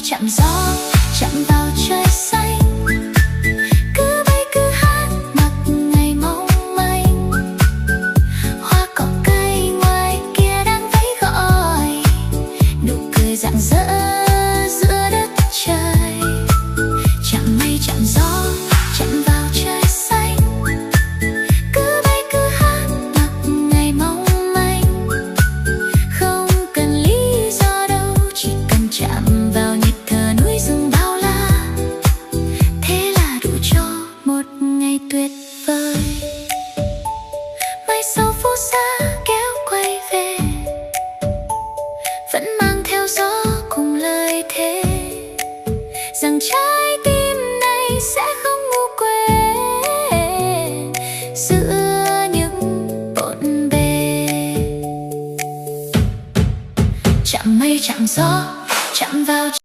chạm gió, chạm vào trời xanh, cứ bay cứ hát mặc ngày mong manh. Hoa cỏ cây ngoài kia đang vẫy gọi, nụ cười rạng rỡ giữa đất trời. Chạm mây chạm gió, chạm vào trời xanh, cứ bay cứ hát mặc ngày mong manh. Không cần lý do đâu, chỉ cần chạm vào nhịp thở núi rừng bao la, thế là đủ cho một ngày tuyệt vời. Mai sau phố xa kéo quay về, vẫn mang theo gió cùng lời thề rằng trái